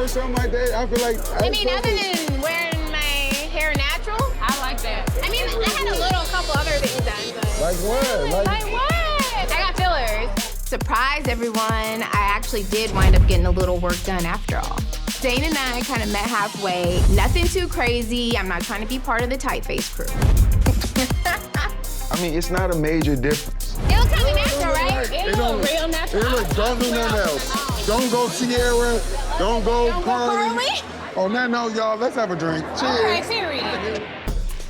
or something like that. I feel like. I mean, other than wearing my hair natural, I like that. I mean, I had a couple other things done, but. Like what? Like what? I got fillers. Surprise, everyone. I actually did wind up getting a little work done after all. Zane and I kind of met halfway. Nothing too crazy. I'm not trying to be part of the typeface crew. I mean, it's not a major difference. It looks kind of natural, right? It looks real natural. It looks don't do nothing else. Don't go Sierra. Don't go Karlie. Oh, no, y'all. Let's have a drink. Cheers. All right, serious.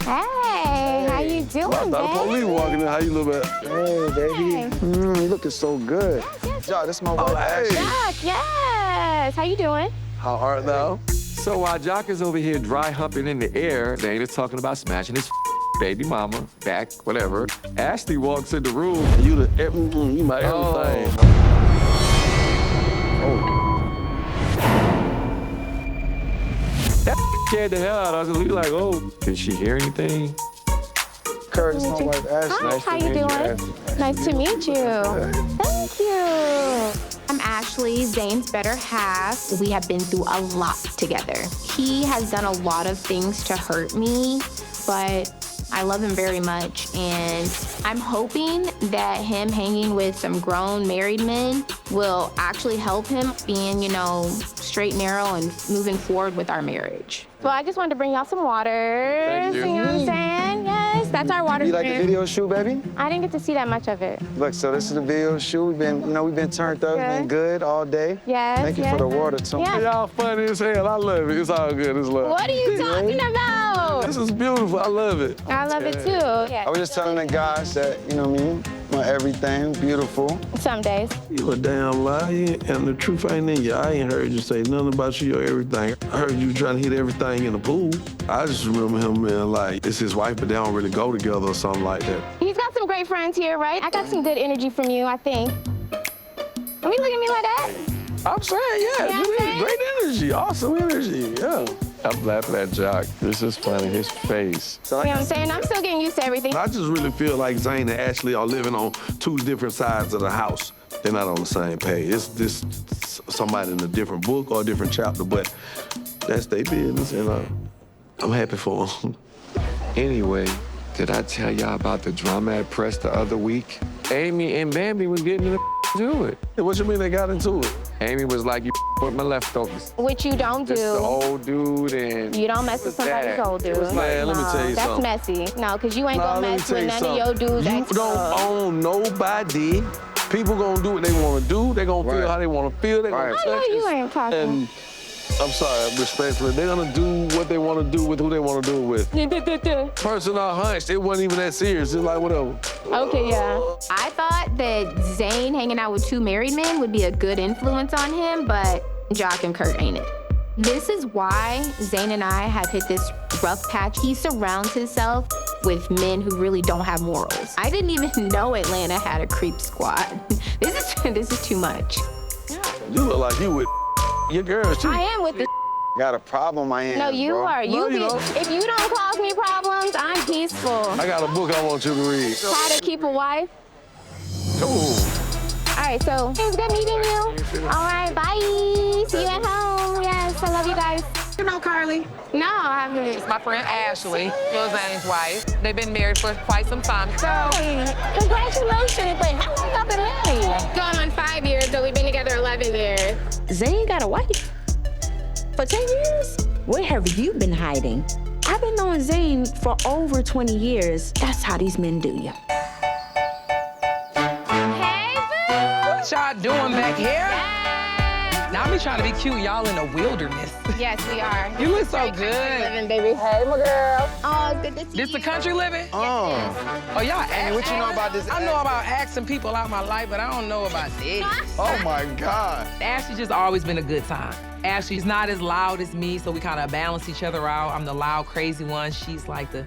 Hey, how you doing, I thought the police walking in. How you look at? Hey, baby. You looking so good. Jock, this is my wife, Ashely. Jock, yes. How you doing? How art thou? So while Jock is over here dry humping in the air, Zane is talking about smashing his baby mama, back, whatever. Ashely walks in the room. You my everything. That scared the hell out of us. We like, oh, did she hear anything? Kurt, this is my wife, Ashely. Hi, how you doing? Nice to meet you. Thank you. I'm Ashely, Zane's better half. We have been through a lot together. He has done a lot of things to hurt me, but I love him very much, and I'm hoping that him hanging with some grown married men will actually help him being, straight and narrow and moving forward with our marriage. Well, I just wanted to bring y'all some water. Thank you. You know what I'm saying? Yes, that's our water. You like the video shoot, baby? I didn't get to see that much of it. Look, so this is the video shoot. We've been turned up, been good all day. Yes, Thank you for the water, too. Yeah. Y'all funny as hell. I love it. It's all good. It's love. What are you talking about? This is beautiful. I love it. I love it too. Yeah. I was just telling the guys that, you know what I mean? My everything, beautiful. Some days. You a damn lie, and the truth ain't in you. I ain't heard you say nothing about you or everything. I heard you trying to hit everything in the pool. I just remember him being like, it's his wife, but they don't really go together or something like that. He's got some great friends here, right? I got some good energy from you, I think. Are we looking at me like that? I'm saying, yeah, Yeah, you I'm need great energy, awesome energy, yeah. I'm laughing at Jock. This is funny, his face. You know what I'm saying? I'm still getting used to everything. I just really feel like Zane and Ashely are living on two different sides of the house. They're not on the same page. It's this somebody in a different book or a different chapter, but that's their business, and I'm happy for them. Anyway, did I tell y'all about the drama at press the other week? Amy and Bambi was getting into it. What you mean they got into it? Amy was like, you with my leftovers. Which you don't do. This the old dude and... You don't mess with somebody's old dude. Man, let me tell you that's something. messy. No, because you ain't gonna mess with none of your dudes. You don't own nobody. People gonna do what they wanna do. They gonna feel how they wanna feel. They gonna I know you ain't talking. And I'm sorry, respectfully, they're gonna do what they wanna do with who they wanna do it with. Personal hunch, it wasn't even that serious. It's like, whatever. Okay, yeah. I thought that Zane hanging out with two married men would be a good influence on him, but Jock and Kurt ain't it. This is why Zane and I have hit this rough patch. He surrounds himself with men who really don't have morals. I didn't even know Atlanta had a creep squad. This is too much. You look like you with your girls, too. I am with the Got a problem on my hands, No, you bro. are. No, you don't. If you don't cause me problems, I'm peaceful. I got a book I want you to read. How to keep a wife. Ooh. All right, so it was good meeting you. All right, bye. See you at home. Yes, I love you guys. You know Karlie? No, I haven't. It's my friend Ashely, Lil Zane's wife. They've been married for quite some time. So, Congratulations. Wait, how long y'all been married? Going on 5 years, but we've been together 11 years. Zane got a wife for 10 years? Where have you been hiding? I've been knowing Zane for over 20 years. That's how these men do you. Hey, boo. what y'all doing back here? Now I be trying to be cute, y'all in the wilderness. Yes, we are. You look so Country good. living, baby. Hey, my girl. Oh, it's good to see This you. the country living? Oh, Y'all ask. what you know about this? I know about asking people out my life, but I don't know about this. Oh my God. Ashley's just always been a good time. Ashley's not as loud as me, so we kind of balance each other out. I'm the loud, crazy one. She's like the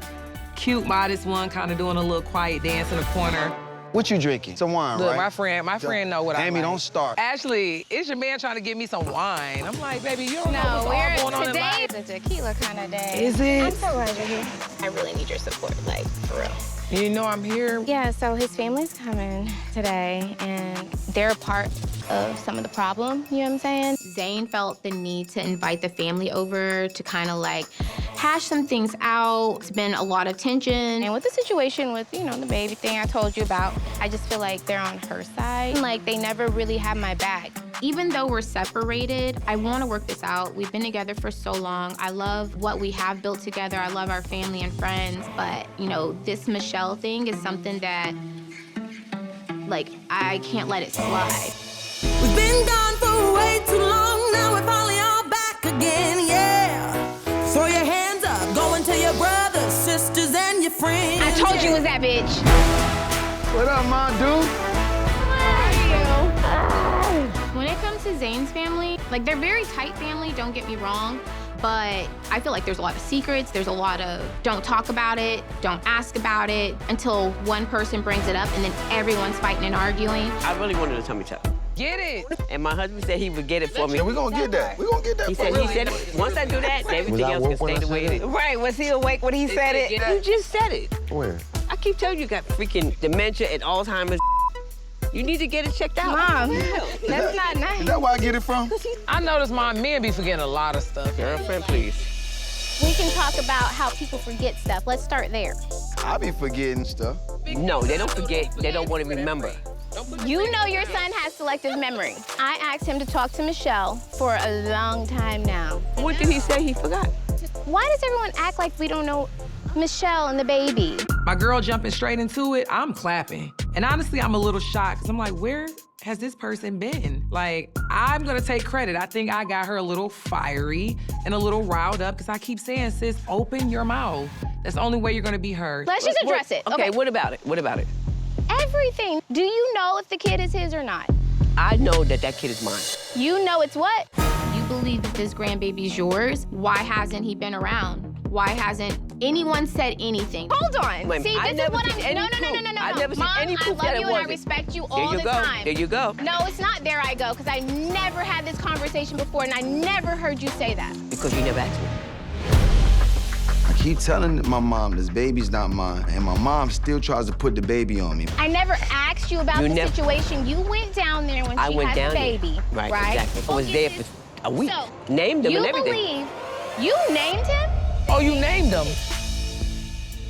cute, modest one, kind of doing a little quiet dance in the corner. What you drinking? Some wine, Look, right? my friend know what I like. Amy, don't start. Ashley, is your man trying to give me some wine? I'm like, baby, you don't know No, what's all going on in life. today's a tequila kind of day. Is it? I'm so glad you're here. I really need your support, like, for real. You know I'm here. Yeah, so his family's coming today, and they're a part of some of the problem, you know what I'm saying? Zane felt the need to invite the family over to kind of like hash some things out. It's been a lot of tension. And with the situation with, you know, the baby thing I told you about, I just feel like they're on her side. Like, they never really have my back. Even though we're separated, I want to work this out. We've been together for so long. I love what we have built together. I love our family and friends. But, you know, this Michelle thing is something that, like, I can't let it slide. We've been gone for way too long. Now we're finally all back again, yeah. Throw your hands up, going to your brothers, sisters, and your friends. I told you it was that bitch. What up, my dude? When it comes to Zane's family, like, they're very tight family, don't get me wrong, but I feel like there's a lot of secrets, there's a lot of don't talk about it, don't ask about it, until one person brings it up and then everyone's fighting and arguing. I really wanted a tummy tuck. Get it. And my husband said he would get it for me. Yeah, we're gonna get that. We're gonna get that. He said once I do that, everything else can stay the way it is. Right, was he awake when he said it? You just said it. Where? I keep telling you, you got freaking dementia and Alzheimer's. You need to get it checked out. Mom, that's not nice. Is that where I get it from? I noticed my men be forgetting a lot of stuff. Girlfriend, please. We can talk about how people forget stuff. Let's start there. I be forgetting stuff. No, they don't forget. They don't want to remember. You know your son has selective memory. I asked him to talk to Michelle for a long time now. What did he say he forgot? Why does everyone act like we don't know Michelle and the baby? My girl jumping straight into it, I'm clapping. And honestly, I'm a little shocked, because I'm like, where has this person been? Like, I'm gonna take credit. I think I got her a little fiery and a little riled up, because I keep saying, sis, open your mouth. That's the only way you're gonna be heard. Let's just address it. Okay, what about it? What about it? Everything. Do you know if the kid is his or not? I know that that kid is mine. You know it's what? You believe that this grandbaby's yours. Why hasn't he been around? Why hasn't anyone said anything? Hold on. Wait, See, I this is never what seen I'm. any No. I've never seen Mom, any proof I that love it you and I wasn't. respect you There all you the go. time. There you go. No, it's not there I go, because I never had this conversation before and I never heard you say that. Because you never asked me. I keep telling my mom this baby's not mine, and my mom still tries to put the baby on me. I never asked you about You the never- situation. You went down there when I she went had down the baby, there. right? Exactly. I was there for a week. So, Named him you and everything. believe you named him? Oh, you named them.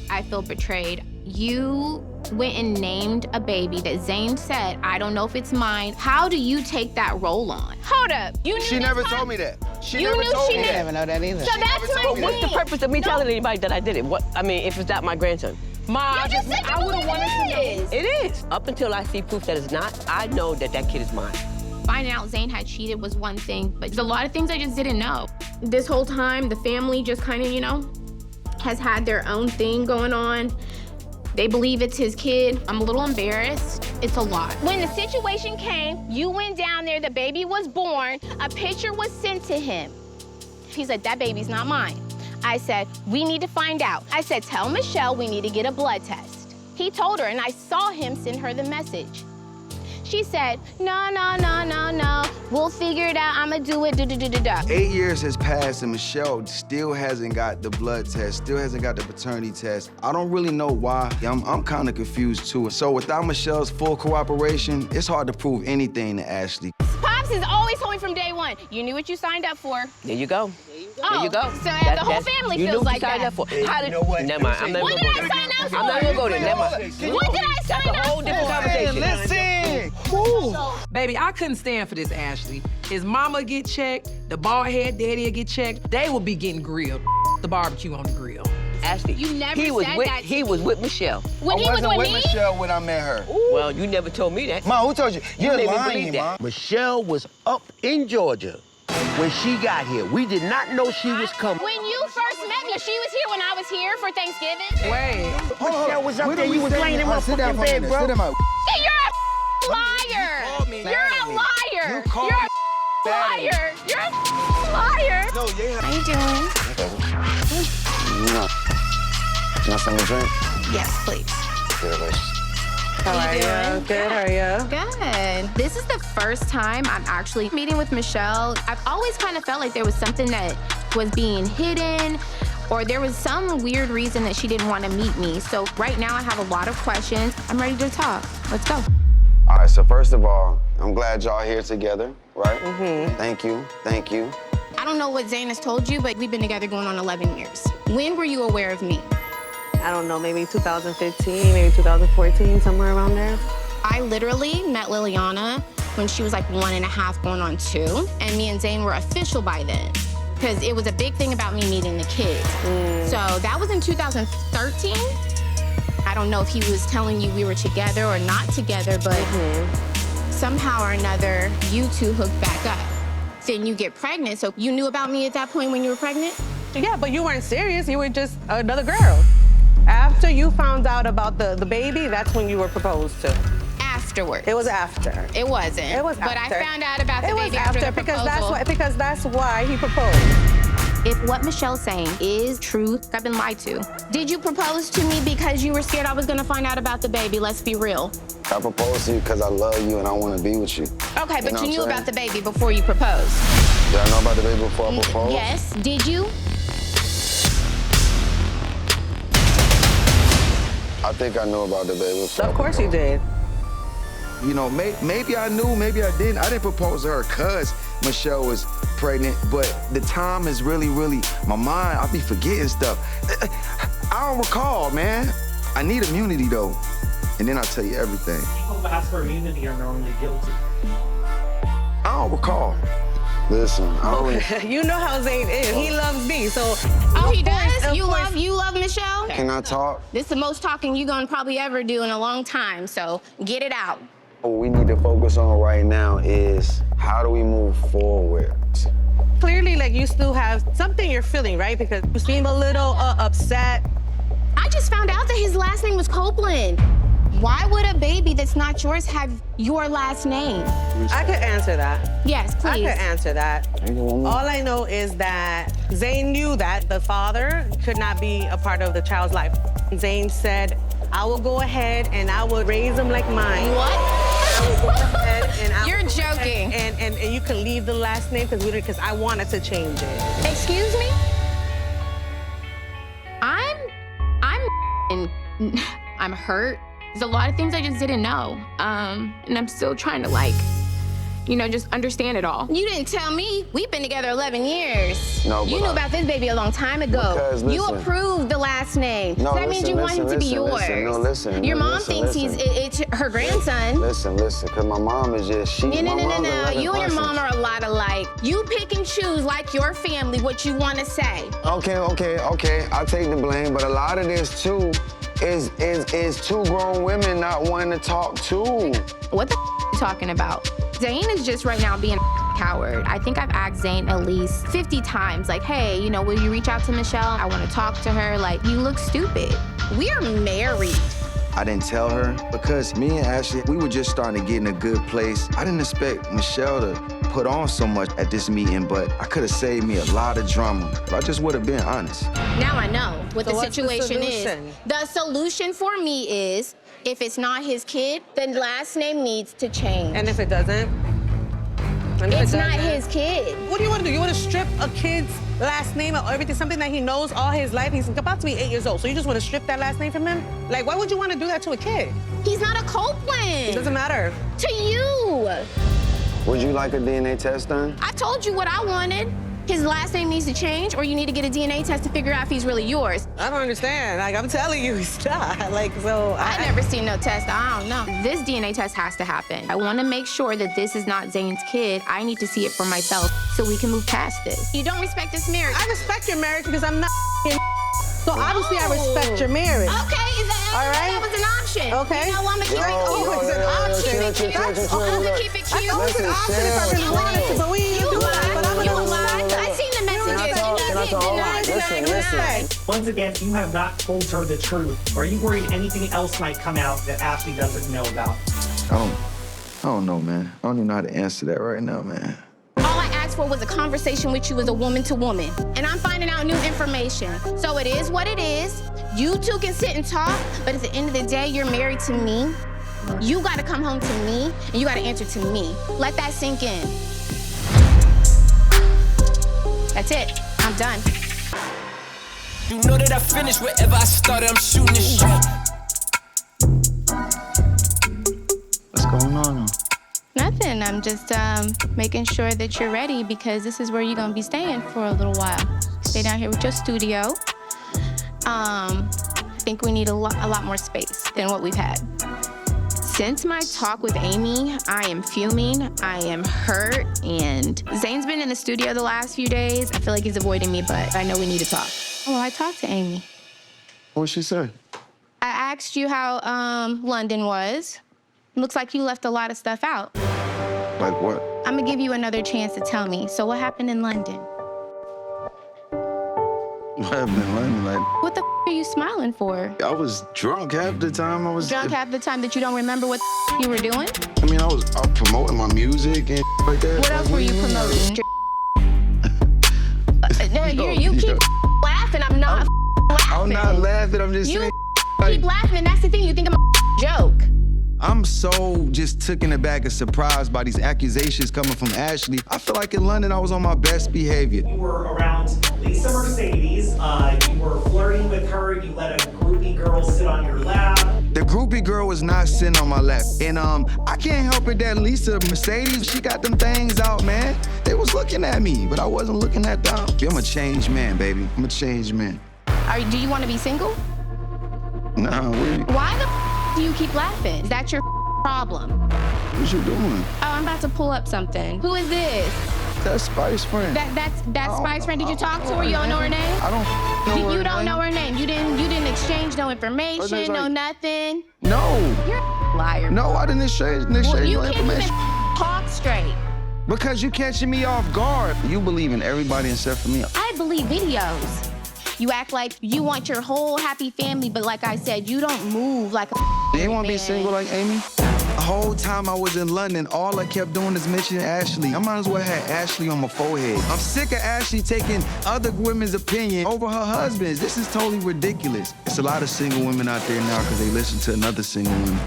I feel betrayed. You went and named a baby that Zane said, I don't know if it's mine. How do you take that role on? Hold up. You knew She this never part? told me that. She You never knew told she me never- that. never know that either. So that's my thing. What's the purpose of me telling anybody that I did it? What? I mean, if it's not my grandson. Mom, You just said you I would've believe wanted to know. it is. It is. Up until I see proof that it's not, I know that that kid is mine. Finding out Zane had cheated was one thing, but there's a lot of things I just didn't know. This whole time, the family just kind of, you know, has had their own thing going on. They believe it's his kid. I'm a little embarrassed. It's a lot. When the situation came, you went down there, the baby was born, a picture was sent to him. He said, that baby's not mine. I said, we need to find out. I said, tell Michelle we need to get a blood test. He told her, and I saw him send her the message. She said, no. We'll figure it out. I'ma do it, 8 years has passed and Michelle still hasn't got the blood test, still hasn't got the paternity test. I don't really know why. I'm kind of confused too. So without Michelle's full cooperation, it's hard to prove anything to Ashely. Pops is always told me from day one, you knew what you signed up for. There you go. Oh, There you go. so the whole family you feels knew like what you signed that. up for. How did, know what? Never mind. I'm not What even did gonna I go sign there. up for? I'm not gonna go there. Never mind. What did I sign That's a up whole different for? conversation. Listen. Baby, I couldn't stand for this, Ashely. His mama get checked, the bald head daddy will get checked. They will be getting grilled. The barbecue on the grill. Ashley, You never he was said with, that. He was with Michelle. When he I was wasn't with with me? Michelle when I met her. Well, you never told me that. Mom, who told you? You're made me lying, believe that. Mom. Michelle was up in Georgia when she got here. We did not know she was coming. When you first met me, she was here when I was here for Thanksgiving. Wait. Michelle was up Where there. do You we was stand? laying in my Sit down fucking for a bed, minute. bro. Sit down. Hey, you're a liar. You're a liar. You called You're me a liar. You're a liar. No, yeah. How you doing? You want something to drink? Yes, please. How are you? Good, how are you? Good. This is the first time I'm actually meeting with Michelle. I've always kind of felt like there was something that was being hidden. or there was some weird reason that she didn't want to meet me. So right now I have a lot of questions. I'm ready to talk. Let's go. All right, so first of all, I'm glad y'all here together, right? Thank you, thank you. I don't know what Zane has told you, but we've been together going on 11 years. When were you aware of me? I don't know, maybe 2015, maybe 2014, somewhere around there. I literally met Liliana when she was like 1.5 going on 2, and me and Zane were official by then. Because it was a big thing about me meeting the kids. So that was in 2013. I don't know if he was telling you we were together or not together, but somehow or another, you two hooked back up. Then you get pregnant, so you knew about me at that point when you were pregnant? Yeah, but you weren't serious, you were just another girl. After you found out about the baby, that's when you were proposed to. Afterwards. It was after. It wasn't. It was But after. I found out about the It was baby after the because proposal. that's why he proposed. If what Michelle's saying is truth, I've been lied to. Did you propose to me because you were scared I was gonna find out about the baby? Let's be real. I proposed to you because I love you and I want to be with you. Okay, but know you knew what I'm about the baby before you proposed. Did I know about the baby before I proposed? Yes. Did you? I think I knew about the baby before Of course you did. You know, maybe I knew, maybe I didn't. I didn't propose to her because Michelle was pregnant, but the time is really, my mind, I be forgetting stuff. I don't recall, man. I need immunity, though. And then I'll tell you everything. People who ask for immunity are normally guilty. I don't recall. Listen, I don't... You know how Zane is. He loves me, so... Oh, he does? You love Michelle? Can I talk? This is the most talking you're gonna probably ever do in a long time, so get it out. What we need to focus on right now is how do we move forward? Clearly, like, you still have something you're feeling, right? Because you seem a little upset. I just found out that his last name was Copeland. Why would a baby that's not yours have your last name? I could answer that. Yes, please. I could answer that. All I know is that Zane knew that the father could not be a part of the child's life. Zane said, I will go ahead and I will raise him like mine. What? I will go ahead and I You're will go joking. ahead and you can leave the last name because I wanted to change it. Excuse me? I'm hurt. There's a lot of things I just didn't know. And I'm still trying to, like, you know, just understand it all. You didn't tell me. We've been together 11 years. No, but you knew about this baby a long time ago. Because, you listen. approved the last name. No, so that means you want him to be yours. Listen, Your mom listen, thinks listen. it's her grandson. Listen, because my mom is just, No. You and your mom are a lot alike. You pick and choose, like your family, what you want to say. Okay. I'll take the blame, but a lot of this, too, is two grown women not wanting to talk to. What the are you talking about? Zane is just right now being a coward. I think I've asked Zane at least 50 times, like, hey, you know, will you reach out to Michelle? I want to talk to her. Like, you look stupid. We are married. I didn't tell her because me and Ashley, we were just starting to get in a good place. I didn't expect Michelle to put on so much at this meeting, but I could have saved me a lot of drama if I just would have been honest. Now I know what the situation is. solution? The solution for me is, if it's not his kid, the last name needs to change. And if it doesn't? It's not his kid. What do you want to do? You want to strip a kid's last name or everything, something that he knows all his life? He's about to be 8 years old, so you just want to strip that last name from him? Like, why would you want to do that to a kid? He's not a Copeland. It doesn't matter. To you. Would you like a DNA test done? I told you what I wanted. His last name needs to change, or you need to get a DNA test to figure out if he's really yours. I don't understand. Like, I'm telling you, it's not. Like, so I've never seen no test. I don't know. This DNA test has to happen. I want to make sure that this is not Zane's kid. I need to see it for myself so we can move past this. You don't respect this marriage. I respect your marriage because I'm not so obviously I respect your marriage. Okay, all right? That was an option. Okay. You know, I'm gonna keep it it's an option. I'm gonna keep it cute. That's always an option if I really wanted to, but we ain't do that. But I'm You lied. I seen the messages. Once again, you have not told her the truth. Are you worried anything else might come out that Ashley doesn't know about? I don't know, man. I don't even know how to answer that right now, man. All I asked for was a conversation with you as a woman to woman. And I'm finding out new information. So it is what it is. You two can sit and talk, but at the end of the day, you're married to me. You gotta come home to me, and you gotta answer to me. Let that sink in. That's it. I'm done. You know that I finish wherever I started, I'm shooting it straight. What's going on? Nothing. I'm just making sure that you're ready because this is where you're gonna be staying for a little while. Stay down here with your studio. I think we need a lot more space than what we've had. Since my talk with Amy, I am fuming, I am hurt, and Zane's been in the studio the last few days. I feel like he's avoiding me, but I know we need to talk. Oh, I talked to Amy. What'd she say? I asked you how London was. Looks like you left a lot of stuff out. Like what? I'm gonna give you another chance to tell me. So what happened in London? What happened in London? Like, What the are you smiling for? I was drunk half the time. I was Drunk half the time that you don't remember what you were doing? I mean, I was promoting my music and like that. What else were you promoting? You keep laughing. I'm not laughing. I'm not laughing. I'm just saying. You keep laughing. That's the thing. You think I'm a joke. I'm so just taken aback and surprised by these accusations coming from Ashely. I feel like in London, I was on my best behavior. You were around Lisa Mercedes. You were flirting with her. You let a groupie girl sit on your lap. The groupie girl was not sitting on my lap. And I can't help it that Lisa Mercedes, she got them things out, man. They was looking at me, but I wasn't looking at them. I'm a changed man, baby. I'm a changed man. Do you want to be single? Nah, really. Why the do you keep laughing? Is that your problem? What you doing? Oh, I'm about to pull up something. Who is this? That's Spice friend. That's Spice friend. Did you talk to her? You don't know her name? I don't know her You don't name. know her name. You didn't exchange no information, like- no nothing. No. You're a liar. No, I didn't exchange Well, you no can't information. even talk straight. Because you catching me off guard. You believe in everybody except for me. I believe videos. You act like you want your whole happy family, but like I said, you don't move like a Do you want to be single like Amy? The whole time I was in London, all I kept doing is mentioning Ashely. I might as well have Ashely on my forehead. I'm sick of Ashely taking other women's opinion over her husband's. This is totally ridiculous. It's a lot of single women out there now because they listen to another single woman.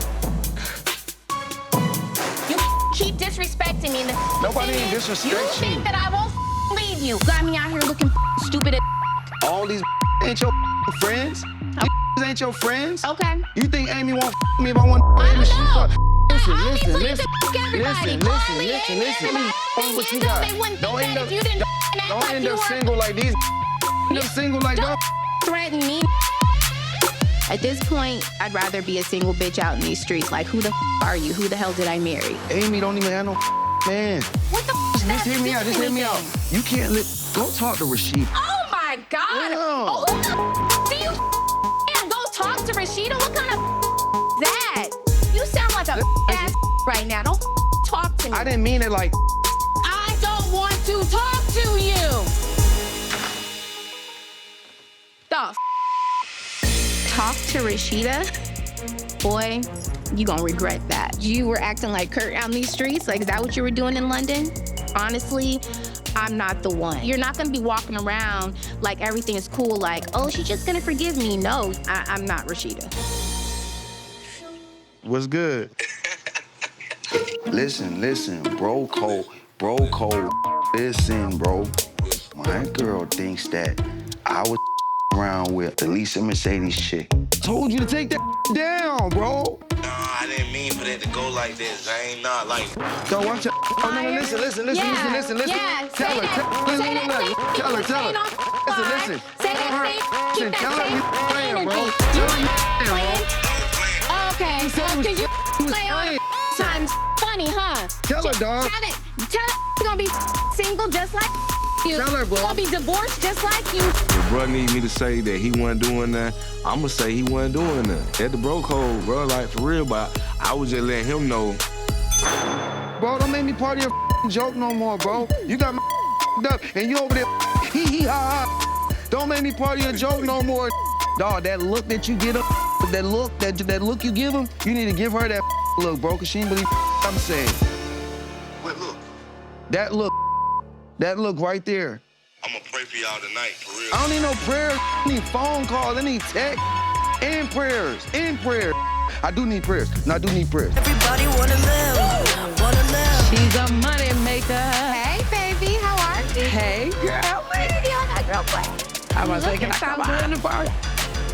You keep disrespecting me. Nobody ain't disrespect You you. think that I won't leave you. Got me out here looking stupid as All these ain't your friends? These ain't your friends? Okay. You think Amy won't me if I want I Amy? don't know. Listen. Everybody. Listen. Karlie, What you no, got? they wouldn't Don't think end that up, if you didn't don't like end you up were- single like these. End up single like Don't that. threaten me. At this point, I'd rather be a single bitch out in these streets. Like, who the are you? Who the hell did I marry? Amy don't even have no man. What the Just hear me out. Just hear me out. You can't go talk to Rashid. Oh my God! Yeah. Oh, who the do you go talk to Rashida? What kind of is that? You sound like a ass right now. Don't talk to me. I didn't mean it like. I don't want to talk to you. The talk to Rashida? Boy, you gonna regret that. You were acting like Kurt on these streets? Like, is that what you were doing in London? Honestly, I'm not the one. You're not gonna be walking around like everything is cool, like, oh, she's just gonna forgive me. No, I'm not Rashida. What's good? Listen, bro code. Listen, bro. My girl thinks that I was around with the Lisa Mercedes chick. Told you to take that down, bro. Nah, I didn't mean for that to go like this. I ain't not like. Yo, watch out. Oh, no, listen. Yeah, Tell her. Listen. Say that, keep Tell her that you same playing, bro. energy. Tell her you playing. Okay, because you play all the times. Funny, huh? Tell her, dog. Tell her you're gonna be single just like you. Tell her, bro. You're gonna be divorced just like you. If bro need me to say that he wasn't doing that, I'ma say he wasn't doing that. That's the bro code, bro, like for real, but I was just letting him know. Bro, don't make me part of your joke no more, bro. You got me up and you over there hee ha. Don't make me part of your joke no more. Dog, that look that you get him, that look you give him, you need to give her that look, bro, cause she ain't believe I'm saying. What look? That look right there. I'm gonna pray for y'all tonight, for real. I don't need no prayers, I need phone calls, I need text, and prayers. I do need prayers. No, I do need prayers. Everybody wanna live. She's a money maker. Hey, baby, how are you? Hey, girl. Girl, I was like, can I come behind the party?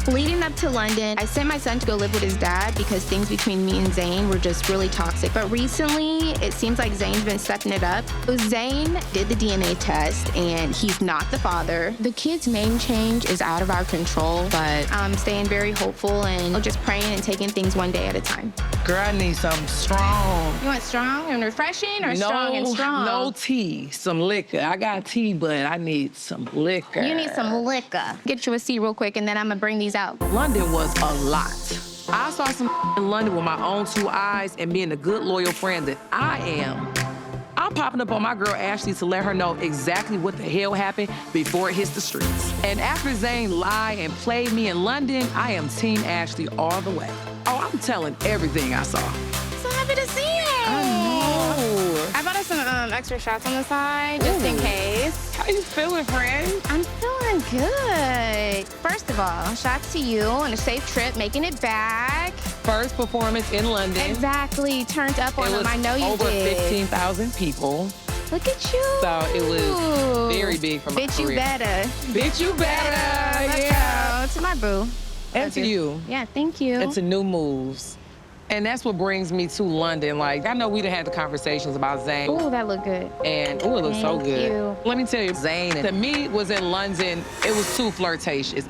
Leading up to London, I sent my son to go live with his dad because things between me and Zane were just really toxic. But recently, it seems like Zane's been stepping it up. So Zane did the DNA test, and he's not the father. The kid's name change is out of our control, but I'm staying very hopeful and just praying and taking things one day at a time. Girl, I need something strong. You want strong and refreshing or strong and strong? No tea, some liquor. I got tea, but I need some liquor. You need some liquor. Get you a seat real quick, and then I'm gonna bring these out. London was a lot. I saw some in London with my own 2 eyes, and being the good, loyal friend that I am, I'm popping up on my girl Ashely to let her know exactly what the hell happened before it hits the streets. And after Zane lied and played me in London, I am Team Ashely all the way. Oh, I'm telling everything I saw. So happy to see you. I know. I bought us some extra shots on the side, just in case. How you feeling, friend? I'm feeling good. First of all, shots to you on a safe trip, making it back. First performance in London. Exactly, turned up on them. I know you over did. 15,000 people. Look at you. So it was very big for my Bitch, career. you better. Bitch, you better. Let's Yeah. go to my boo. And to you. Yeah, thank you. And to new moves. And that's what brings me to London. Like, I know we done had the conversations about Zane. Ooh, that looked good. And, ooh, it looks so Thank good. you. Let me tell you, Zane, to me, was in London, it was too flirtatious.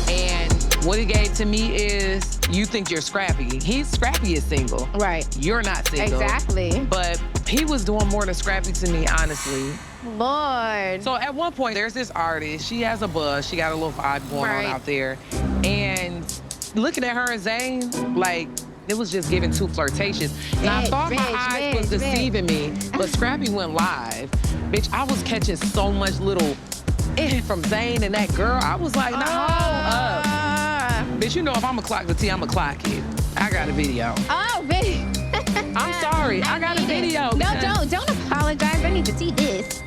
And what he gave to me is, you think you're Scrappy. Scrappy is single. Right. You're not single. Exactly. But he was doing more than Scrappy to me, honestly. Lord. So at one point, there's this artist. She has a buzz. She got a little vibe going on out there. And looking at her and Zane, like, it was just giving too flirtatious. And I thought my eyes was deceiving me, but Scrappy went live. Bitch, I was catching so much little from Zane and that girl. I was like, no, hold up. Bitch, you know if I'm gonna clock the T, I'm gonna clock it. I got a video. Oh, baby. I'm sorry, I got a video. No, don't apologize. I need to see this.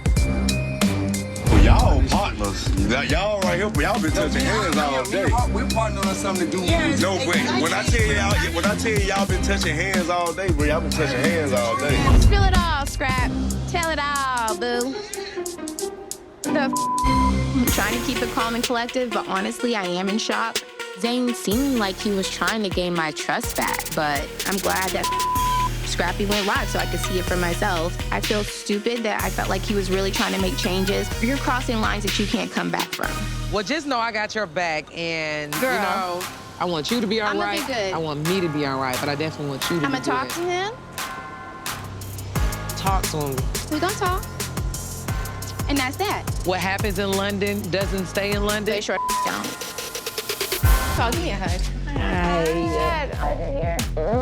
Well, y'all partners. Y'all right here, y'all been touching hands all day. We're partnering on something to do with No, wait. When I tell y'all been touching hands all day, bro, y'all been touching hands all day. Spill it all, Scrap. Tell it all, boo. I'm trying to keep it calm and collective, but honestly, I am in shock. Zane seemed like he was trying to gain my trust back, but I'm glad that Scrappy went live so I could see it for myself. I feel stupid that I felt like he was really trying to make changes. You're crossing lines that you can't come back from. Well, just know I got your back, and Girl. you know, I want you to be all I'ma right. be good. I want me to be all right, but I definitely want you to I'm be gonna talk to good. him. Talk to him. We gonna talk. And that's that. What happens in London doesn't stay in London. They sure don't. Oh, give me a hug.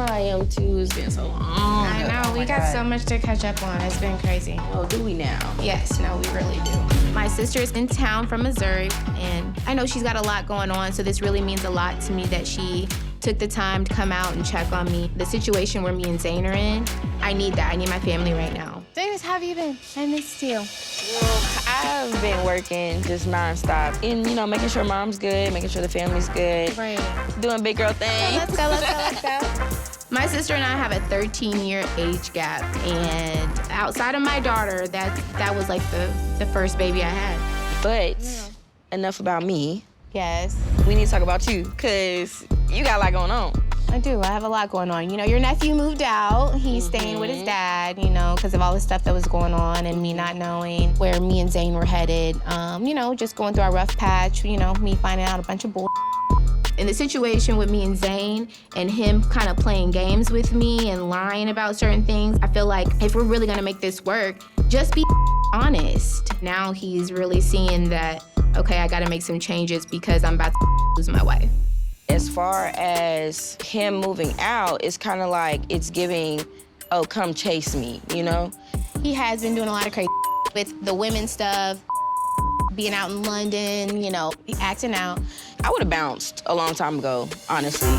I am too. It's been so long. I know, we got so much to catch up on. It's been crazy. Oh, do we now? Yes, no, we really do. My sister is in town from Missouri, and I know she's got a lot going on, so this really means a lot to me that she took the time to come out and check on me. The situation where me and Zane are in, I need that. I need my family right now. Zanes, how have you been? I missed you. Well, I've been working just nonstop and, you know, making sure mom's good, making sure the family's good. Right. Doing big girl things. Let's go, let's go, let's go. My sister and I have a 13-year age gap, and outside of my daughter, that was like the first baby I had. But enough about me. Yes. We need to talk about you, because you got a lot going on. I do. I have a lot going on. You know, your nephew moved out. He's staying with his dad, you know, because of all the stuff that was going on and me not knowing where me and Zane were headed. You know, just going through our rough patch, you know, me finding out a bunch of bull. In the situation with me and Zane and him kind of playing games with me and lying about certain things, I feel like if we're really gonna make this work, just be honest. Now he's really seeing that, okay, I gotta make some changes because I'm about to lose my wife. As far as him moving out, it's kind of like it's giving, oh, come chase me, you know? He has been doing a lot of crazy with the women stuff, being out in London, you know, acting out. I would have bounced a long time ago, honestly.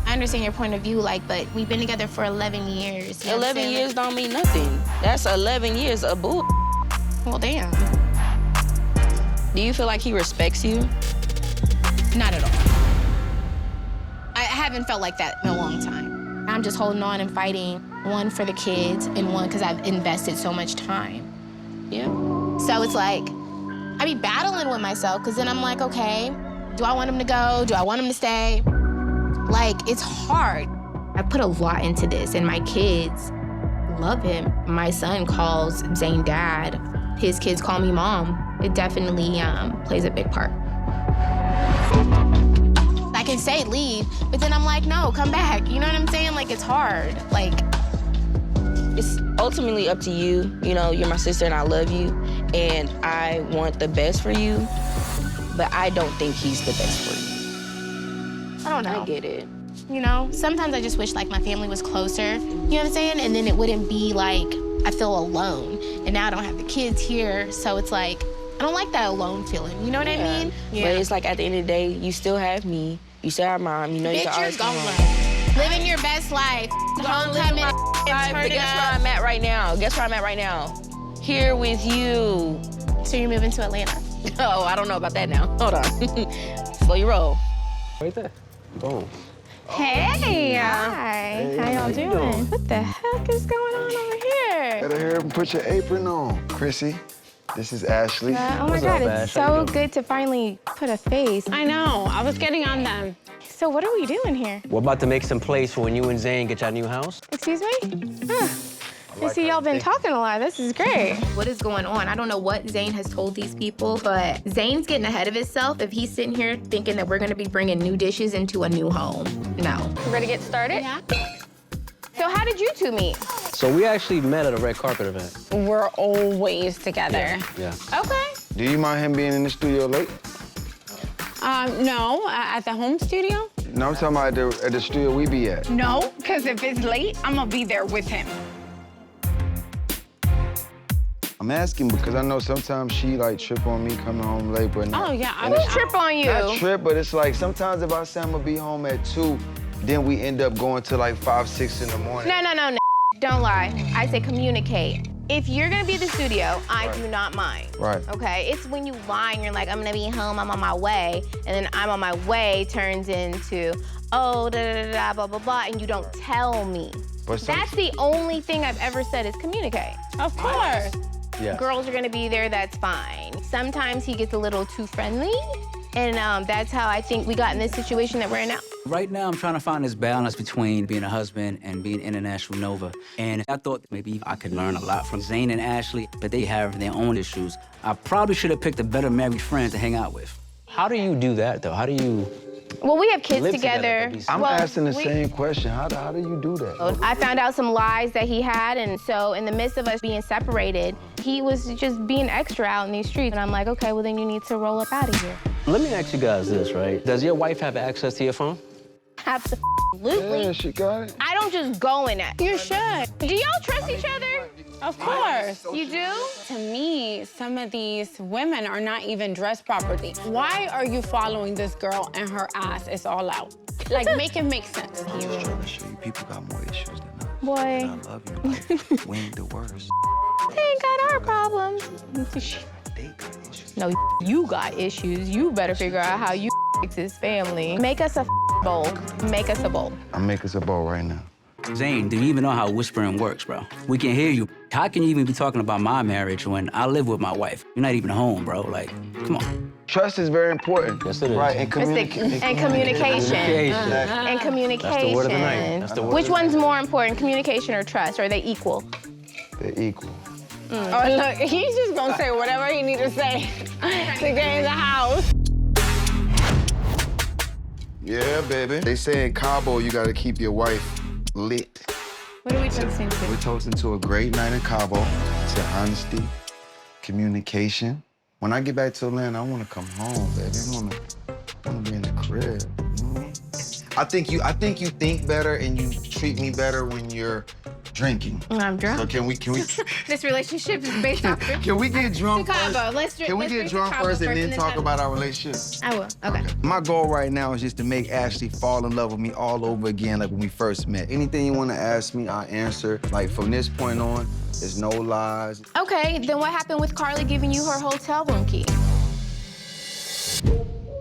I understand your point of view, like, but we've been together for 11 years. You know 11 years don't mean nothing. That's 11 years of bull. Well, damn. Do you feel like he respects you? Not at all. I haven't felt like that in a long time. I'm just holding on and fighting, one for the kids and one because I've invested so much time. Yeah. So it's like, I be battling with myself, because then I'm like, okay, do I want him to go? Do I want him to stay? Like, it's hard. I put a lot into this, and my kids love him. My son calls Zane dad. His kids call me mom. It definitely plays a big part. I can say leave, but then I'm like, no, come back. You know what I'm saying? Like, it's hard. Like, it's ultimately up to you. You know, you're my sister and I love you, and I want the best for you, but I don't think he's the best for you. I don't know. I get it. You know, sometimes I just wish like my family was closer, you know what I'm saying? And then it wouldn't be like, I feel alone. And now I don't have the kids here, so it's like, I don't like that alone feeling, you know what I mean? Yeah. But it's like at the end of the day, you still have me, you still have mom, you know you can always come home. Living your best life. Homecoming, But guess where I'm at right now? Guess where I'm at right now? Here with you. So you're moving to Atlanta? Oh, I don't know about that now. Hold on. Slow your roll. Right there. Boom. Hey. Hi. How y'all doing? What the heck is going on over here? Better hurry up and put your apron on. Chrissy, this is Ashely. Oh my God, it's so good to finally put a face. I know, I was getting on them. So what are we doing here? We're about to make some place for when you and Zane get your new house. Excuse me? I see y'all been talking a lot. This is great. What is going on? I don't know what Zane has told these people, but Zane's getting ahead of himself if he's sitting here thinking that we're gonna be bringing new dishes into a new home. No. We're gonna get started? Yeah. So how did you two meet? So we actually met at a red carpet event. We're always together. Yeah. Okay. Do you mind him being in the studio late? No, at the home studio? No, I'm talking about at the studio we be at. No, because if it's late, I'm gonna be there with him. I'm asking because I know sometimes she like trip on me coming home late, but Oh yeah, I would trip on you. Not trip, but it's like sometimes if I say I'm gonna be home at 2, then we end up going to like 5, 6 in the morning. No. Don't lie. I say communicate. If you're gonna be at the studio, I do not mind. Right. Okay? It's when you lie and you're like, I'm gonna be home, I'm on my way, and then I'm on my way turns into, oh, da-da-da-da, blah, blah, blah, and you don't tell me. That's the only thing I've ever said is communicate. Of course. Yeah. Girls are gonna be there, that's fine. Sometimes he gets a little too friendly, and that's how I think we got in this situation that we're in now. Right now, I'm trying to find this balance between being a husband and being International Nova. And I thought maybe I could learn a lot from Zane and Ashely, but they have their own issues. I probably should have picked a better married friend to hang out with. How do you do that, though? How do you Well, we have kids live together. I'm asking the same question. How do you do that? I found out some lies that he had, and so in the midst of us being separated, he was just being extra out in these streets. And I'm like, okay, well then you need to roll up out of here. Let me ask you guys this, right? Does your wife have access to your phone? Absolutely. Yeah, she got it. I don't just go in it. You should. Do y'all trust each other? Of course. You do? To me, some of these women are not even dressed properly. Why are you following this girl and her ass is all out? Like, make it make sense. I'm just trying to show you people got more issues than us. Boy. And I love you. Like, we ain't the worst. They ain't got our problems. No, you got issues. You better figure out how you fix his family. Make us a bowl. Make us a bowl. I'll make us a bowl right now. Zane, do you even know how whispering works, bro? We can hear you. How can you even be talking about my marriage when I live with my wife? You're not even home, bro. Like, come on. Trust is very important. Yes, it is. Right, and communication. And communication. That's the word of the night. That's the word Which of the one's more important, communication or trust? Or are they equal? They're equal. Oh, look, he's just gonna say whatever he need to say to get in the house. Yeah, baby. They say in Cabo, you gotta keep your wife lit. What are we toasting to? We're toasting to a great night in Cabo, to honesty, communication. When I get back to Atlanta, I wanna come home, baby. I wanna be in the crib. I think you think better and you treat me better when you're drinking. When I'm drunk. So can we This relationship is based off can we get drunk first? Cabo. Let's Can we get drunk first and then talk about our relationship? I will. Okay. My goal right now is just to make Ashley fall in love with me all over again like when we first met. Anything you want to ask me, I'll answer. Like from this point on, there's no lies. Okay, then what happened with Karlie giving you her hotel room key?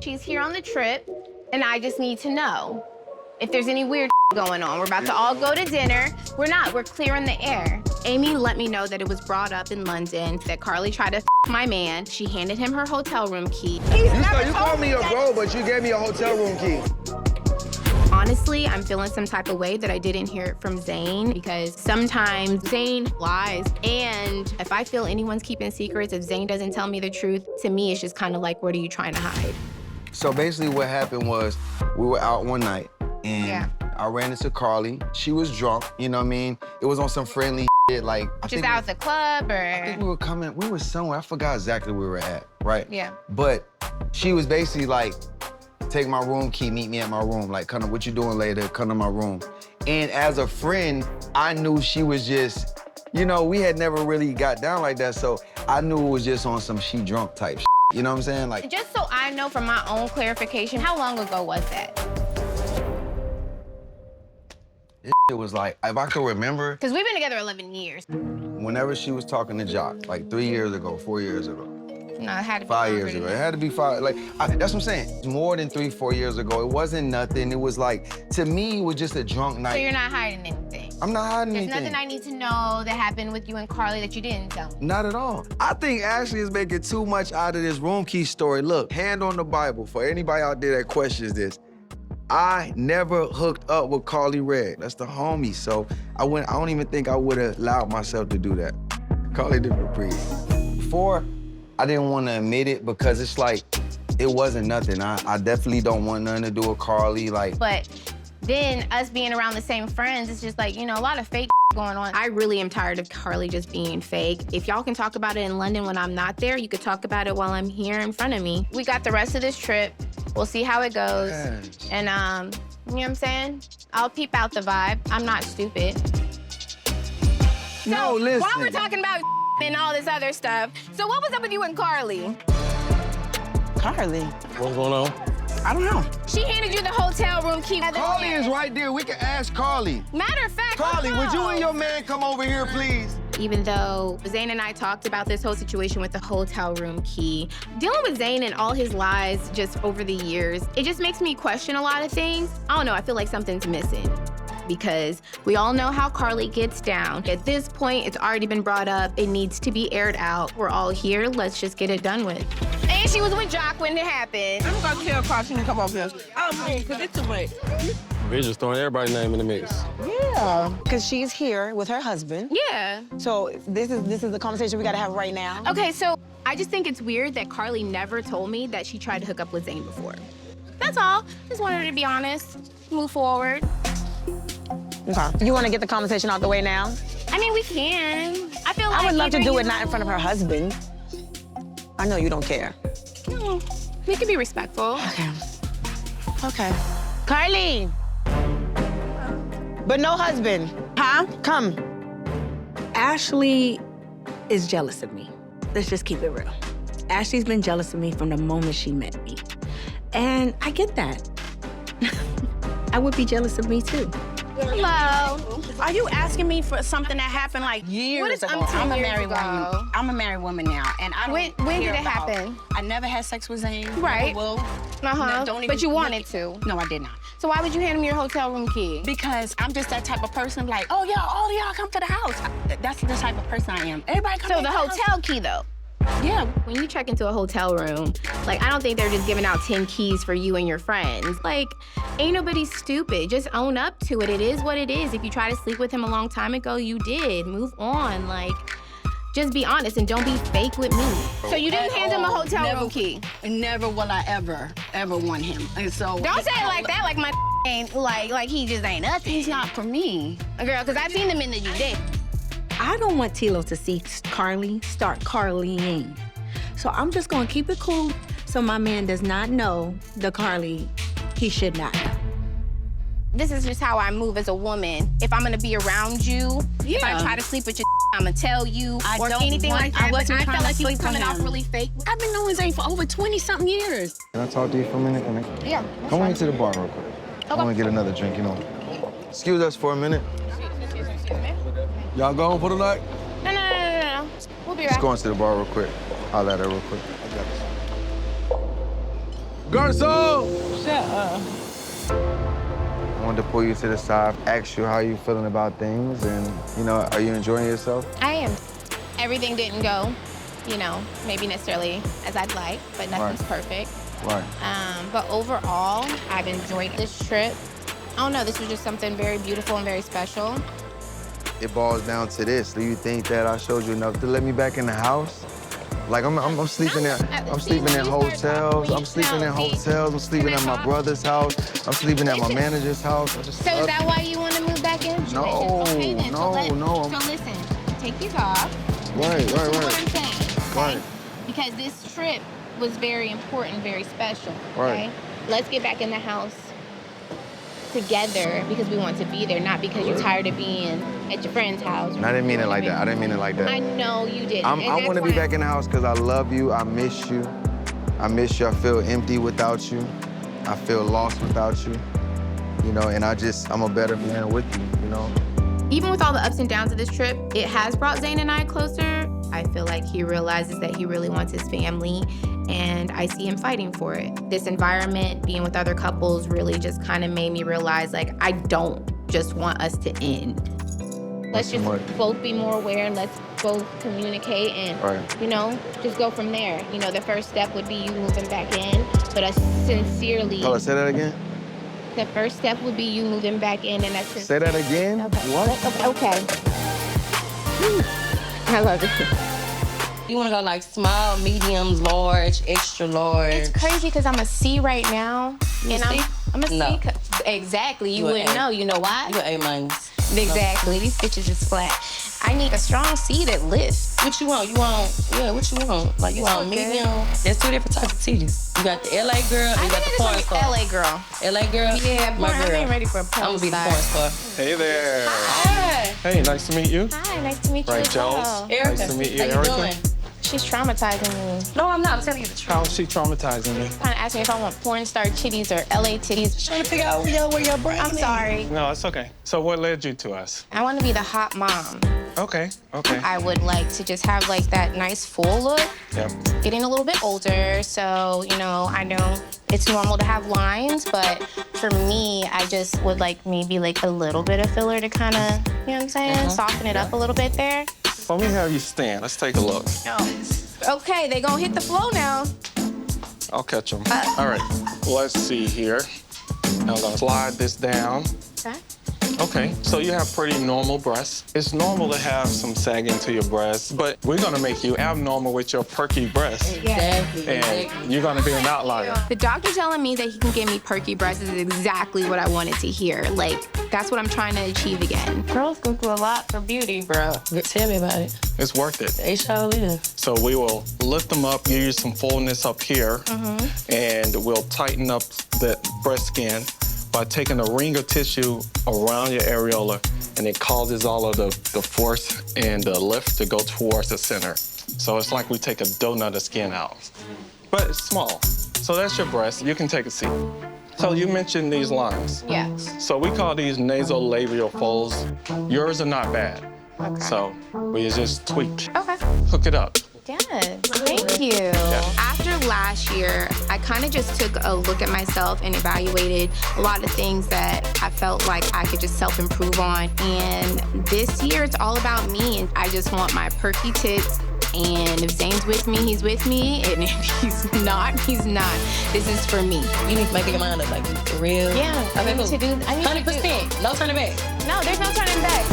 She's here on the trip, and I just need to know if there's any weird going on. We're about to all go to dinner. We're not. We're clearing the air. Amy let me know that it was brought up in London that Karlie tried to my man. She handed him her hotel room key. You called me your bro, but you gave me a hotel room key. Honestly, I'm feeling some type of way that I didn't hear it from Zane because sometimes Zane lies. And if I feel anyone's keeping secrets, if Zane doesn't tell me the truth, to me, it's just kind of like, what are you trying to hide? So basically what happened was we were out one night and I ran into Karlie. She was drunk, you know what I mean? It was on some friendly shit, like. Just out at the club, or? I think we were somewhere, I forgot exactly where we were at, right? Yeah. But she was basically like, take my room key, meet me at my room. Like, kind of what you doing later, come to my room. And as a friend, I knew she was just, you know, we had never really got down like that, so I knew it was just on some she drunk type shit. You know what I'm saying? Like, just so I know from my own clarification, how long ago was that? This shit was like, if I could remember. Because we've been together 11 years. Whenever she was talking to Jock, like 3 years ago, 4 years ago. No, it had to be 5 years ago. It had to be 5, like, that's what I'm saying. It's more than 3, 4 years ago. It wasn't nothing. It was like, to me, it was just a drunk night. So you're not hiding anything? I'm not hiding anything. There's nothing I need to know that happened with you and Karlie that you didn't tell me? Not at all. I think Ashely is making too much out of this room key story. Look, hand on the Bible, for anybody out there that questions this, I never hooked up with Karlie Red. That's the homie, so I don't even think I would have allowed myself to do that. Karlie different breed. Before, I didn't want to admit it because it's like, it wasn't nothing. I definitely don't want nothing to do with Karlie, like. But then us being around the same friends, it's just like, you know, a lot of fake going on. I really am tired of Karlie just being fake. If y'all can talk about it in London when I'm not there, you could talk about it while I'm here in front of me. We got the rest of this trip. We'll see how it goes. Yes. And, you know what I'm saying? I'll peep out the vibe. I'm not stupid. No, listen. While we're talking about and all this other stuff, so what was up with you and Karlie? Karlie? What's going on? I don't know. She handed you the hotel room key. Karlie is right there. We can ask Karlie. Matter of fact, Karlie, would you and your man come over here, please? Even though Zane and I talked about this whole situation with the hotel room key, dealing with Zane and all his lies just over the years, it just makes me question a lot of things. I don't know, I feel like something's missing. Because we all know how Karlie gets down. At this point, it's already been brought up. It needs to be aired out. We're all here. Let's just get it done with. And she was with Jock when it happened. I'm gonna tell Karlie she can come over here. Because it's too late. We're just throwing everybody's name in the mix. Yeah. Because she's here with her husband. Yeah. So this is the conversation we gotta have right now. Okay, so I just think it's weird that Karlie never told me that she tried to hook up with Zane before. That's all. Just wanted her to be honest, move forward. Okay. You want to get the conversation out the way now? I mean, we can. I feel like I would love to do it not in front of her husband. I know you don't care. No, we can be respectful. Okay. Okay. Karlie. But no husband. Huh? Come. Ashely is jealous of me. Let's just keep it real. Ashley's been jealous of me from the moment she met me. And I get that. I would be jealous of me too. Hello. Are you asking me for something that happened like years ago? I'm a married woman. I'm a married woman now, and I don't When did care it about- happen? I never had sex with Zane. Right. Never will. But you wanted to. No, I did not. So why would you hand him your hotel room key? Because I'm just that type of person. Like, oh yeah, all of y'all come to the house. That's the type of person I am. Everybody come. So to the house. hotel key though. Yeah. When you check into a hotel room, like, I don't think they're just giving out 10 keys for you and your friends. Like, ain't nobody stupid. Just own up to it. It is what it is. If you try to sleep with him a long time ago, you did. Move on. Like, just be honest and don't be fake with me. So you didn't hand him a hotel room key? Never will I ever want him. And so Don't say it like that, like my ain't, like he just ain't nothing. He's not for me. Girl, because I've seen him in the day. I don't want Tilo to see Karlie start Karlieing. So I'm just gonna keep it cool so my man does not know the Karlie he should not know. This is just how I move as a woman. If I'm gonna be around you, if I try to sleep with your I'm gonna tell you, or anything like that. But I felt like he was coming off really fake. I've been knowing Zane for over 20-something years. Can I talk to you for a minute? Yeah. Come on into the bar real quick. I want to get another drink, you know. Excuse us for a minute. Y'all going for the night? No. We'll be right Just back. go into the bar real quick. I'll let her real quick. Garçon! Shut up. I wanted to pull you to the side, ask you how you feeling about things, and, you know, are you enjoying yourself? I am. Everything didn't go, you know, maybe necessarily as I'd like, but nothing's perfect. Right. But overall, I've enjoyed this trip. I don't know, this was just something very beautiful and very special. It boils down to this. Do you think that I showed you enough to let me back in the house? Like, I'm sleeping in hotels. I'm sleeping in hotels. I'm sleeping at my brother's house. I'm sleeping at my manager's house. So is that why you want to move back in? No, okay, then. no. So listen, take these off. Right. This is what I'm saying, okay? Right. Because this trip was very important, very special, okay? Right. Let's get back in the house together because we want to be there, not because you're tired of being at your friend's house. I didn't mean it like that. I didn't mean it like that. I know you didn't. I want to be back in the house because I love you. I miss you. I miss you. I feel empty without you. I feel lost without you. You know, and I'm a better man with you, you know? Even with all the ups and downs of this trip, it has brought Zane and I closer. I feel like he realizes that he really wants his family, and I see him fighting for it. This environment, being with other couples, really just kind of made me realize, like, I don't just want us to end. Let's just both be more aware, let's both communicate and, you know, just go from there. You know, the first step would be you moving back in, but us sincerely... Oh, say that again? The first step would be you moving back in, and that's... Say that again? Okay. What? Okay. I love it. You want to go like small, medium, large, extra large? It's crazy because I'm a C right now. And I'm a C. No. Exactly. You You wouldn't an A. know. You know why? You an A-minus. Exactly. These bitches is flat. I need a strong C that lifts. What you want? What you want? Like, you want medium? There's two different types of titties. You got the LA girl and you got the porn star. LA girl. LA girl? Yeah, my I girl. ain't ready for a porn I'm gonna be the star. porn star. Hey there. Hi. Hey, nice to meet you. Hi, nice to meet you. Right, as well. Jones. Erica, Nice to meet you, how you Erica. doing? She's traumatizing me. No, I'm not. I'm telling you the truth. How's she traumatizing you? Trying to ask me if I want porn star titties or LA titties. Trying to figure out where your brain I'm is. sorry. No, it's okay. So what led you to us? I want to be the hot mom. Okay. I would like to just have like that nice full look. Yep. Getting a little bit older, so, you know, I know it's normal to have lines, but for me, I just would like maybe like a little bit of filler to kind of, you know what I'm saying? Soften it up a little bit there. Let me have you stand. Let's take a look. Okay, they gonna hit the flow now. I'll catch them. All right. Let's see here. Now I'm gonna slide this down. Okay. Okay, so you have pretty normal breasts. It's normal to have some sagging to your breasts, but we're gonna make you abnormal with your perky breasts. Exactly. And you're gonna be an outlier. The doctor telling me that he can give me perky breasts is exactly what I wanted to hear. Like, that's what I'm trying to achieve again. Girls go through a lot for beauty, bro. Tell me about it. It's worth it. They sure is. So we will lift them up, give you some fullness up here, and we'll tighten up that breast skin by taking a ring of tissue around your areola, and it causes all of the force and the lift to go towards the center. So it's like we take a donut of skin out, but it's small. So that's your breast. You can take a seat. So you mentioned these lines. Yes. So we call these nasolabial folds. Yours are not bad. Okay. So we just tweak. Okay. Hook it up. Yes, thank you. After last year, I kind of just took a look at myself and evaluated a lot of things that I felt like I could just self-improve on. And this year, it's all about me. And I just want my perky tits. And if Zane's with me, he's with me. And if he's not, he's not. This is for me. You need to make your mind up, like, for real. Yeah, Okay, I need cool. to do. 100%. No turning back. No, there's no turning back.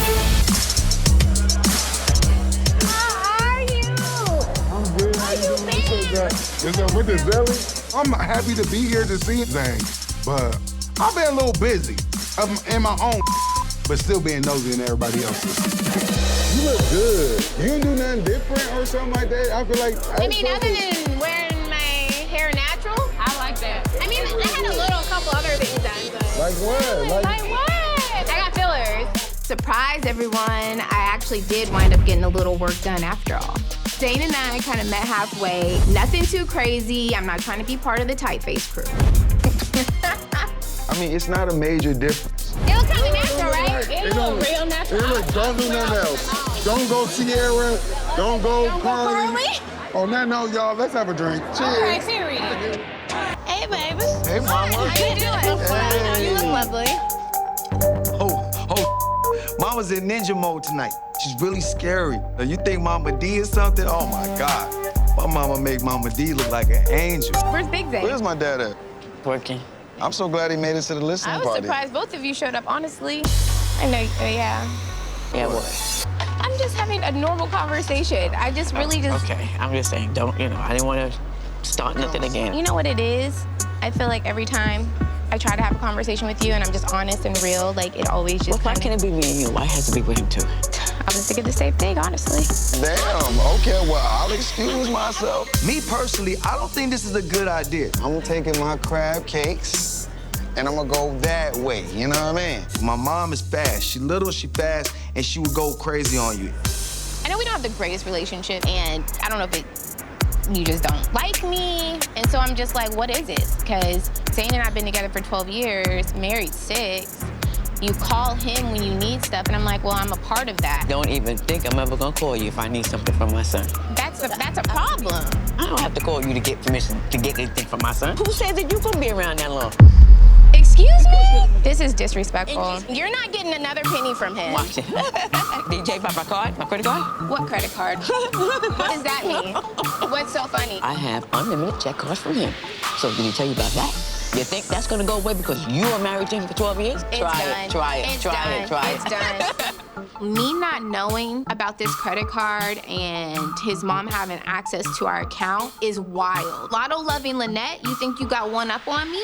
With the belly, I'm happy to be here to see Zane, but I've been a little busy in my own, but still being nosy in everybody else's. You look good. You didn't do nothing different or something like that? I feel like... I mean, other than wearing my hair natural, I like that. I mean, I had a couple other things done, but... Like what? Like what? I got fillers. Surprise, everyone. I actually did wind up getting a little work done after all. Zane and I kind of met halfway. Nothing too crazy. I'm not trying to be part of the tight face crew. I mean, it's not a major difference. It looks kind of natural, right? It looks real natural. Don't do nothing else. Don't go Sierra. Don't go Karlie. Oh, no, y'all. Let's have a drink. Cheers. All right, period. Hey, baby. Hey, mama. How you doing? Hey. You look lovely. mama's in ninja mode tonight. She's really scary. You think Mama D is something? Oh my God. My mama make Mama D look like an angel. Where's Big Zane? Where's my dad at? Working. I'm so glad he made it to the listening I was party. surprised both of you showed up, honestly. I know, yeah. Yeah, what? I'm just having a normal conversation. I just really just... Okay, I'm just saying, don't, I didn't want to start nothing again. You know what it is? I feel like every time I try to have a conversation with you and I'm just honest and real, like it always just Why can't it be me and you? Why has to be with him too? I was thinking the same thing, honestly. Damn, okay, well, I'll excuse myself. Me personally, I don't think this is a good idea. I'm taking my crab cakes and I'm gonna go that way, you know what I mean? My mom is fast. She little, she fast, and she would go crazy on you. I know we don't have the greatest relationship, and I don't know if you just don't like me. And so I'm just like, what is it? Because Zane and I have been together for 12 years, married 6. You call him when you need stuff, and I'm like, well, I'm a part of that. Don't even think I'm ever gonna call you if I need something from my son. That's a problem. I don't have to call you to get permission to get anything from my son. Who said that you gonna be around that long? Excuse me? This is disrespectful. You're not getting another penny from him. Watch it. Did you take my card, my credit card? What credit card? What does that mean? What's so funny? I have unlimited check cards from him. So did he tell you about that? You think that's gonna go away because you are married to him for 12 years? Try it. Me not knowing about this credit card and his mom having access to our account is wild. Lotto loving Lynette, you think you got one up on me?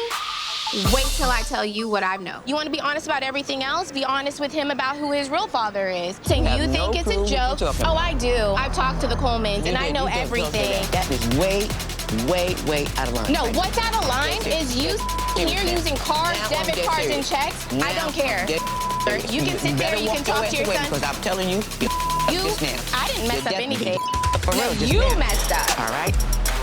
Wait till I tell you what I know. You want to be honest about everything else? Be honest with him about who his real father is. Saying you think it's a joke. Oh, I do. I've talked to the Colemans and I know everything. That is way out of line. No, what's out of line is you here using cards, debit cards, and checks. I don't care. You can sit there, you can talk to your son. Because I'm telling you, I didn't mess up anything. For real, you messed up. All right.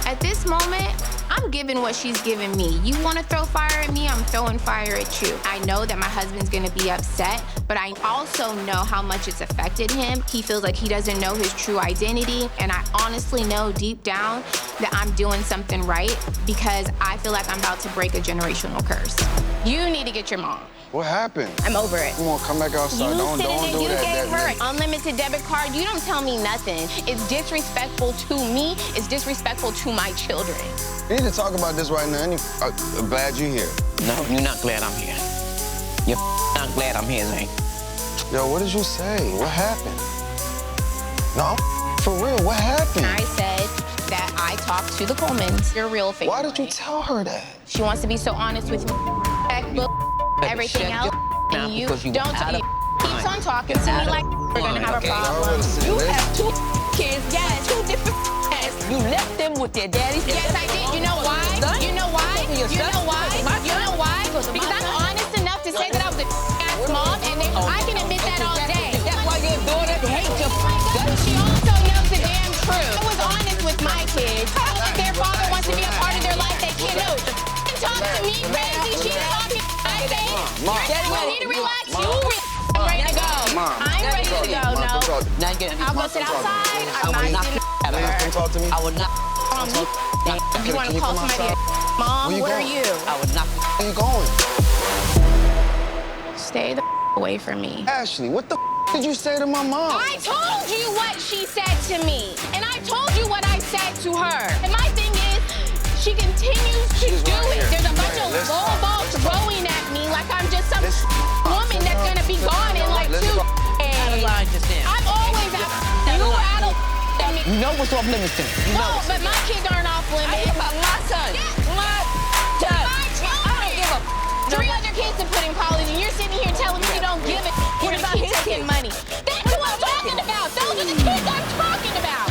At this moment, I'm giving what she's giving me. You want to throw fire at me, I'm throwing fire at you. I know that my husband's gonna be upset, but I also know how much it's affected him. He feels like he doesn't know his true identity, and I honestly know deep down that I'm doing something right because I feel like I'm about to break a generational curse. You need to get your mom. What happened? I'm over it. Come on, come back outside. Don't do You that. gave her an unlimited debit card. You don't tell me nothing. It's disrespectful to me. It's disrespectful to my children. We need to talk about this right now. I'm glad you're here. No, you're not glad I'm here. You're not glad I'm here, Zane. Yo, what did you say? What happened? No, for real, what happened? I said that I talked to the Colemans, your real family. Why did you tell her that? She wants to be so honest with me. Everything else, and you don't tell me. Keeps on talking to me like we're gonna have a problem. You have 2 kids, yes, 2 different kids. You left them with their daddies. Yes, I did. You know why? You know why? You know why? You know why? Because I'm honest enough to say that I was a ass mom, and I can admit that all day. That's why your daughter hates your She also knows the damn truth. I was honest with my kids. If their father wants to be a part of their life, they can't know. Talk to me crazy. She's talking. I say, you need to relax. I'm ready to go. I'm ready to go. No. I'll go sit outside. I'm not Come talk to me. I would not. You want to call somebody Mom, where are you? I would not. Where you going? Stay the away from me. Ashely, what the did you say to my mom? I told you what she said to me. And I told you what I said to her. And my thing is, she continues to do it. There's a bunch of low balls throwing at me like I'm just some woman that's gonna be gone in like 2 days. I'm always out. You were out of me. You know what's off limits to me. No, but my kids aren't off limits. About my son. My son. I don't give a 3 other kids to put in college, and you're sitting here telling me you don't give a What about his taking money. That's what I'm talking about. Those are the kids I'm talking about.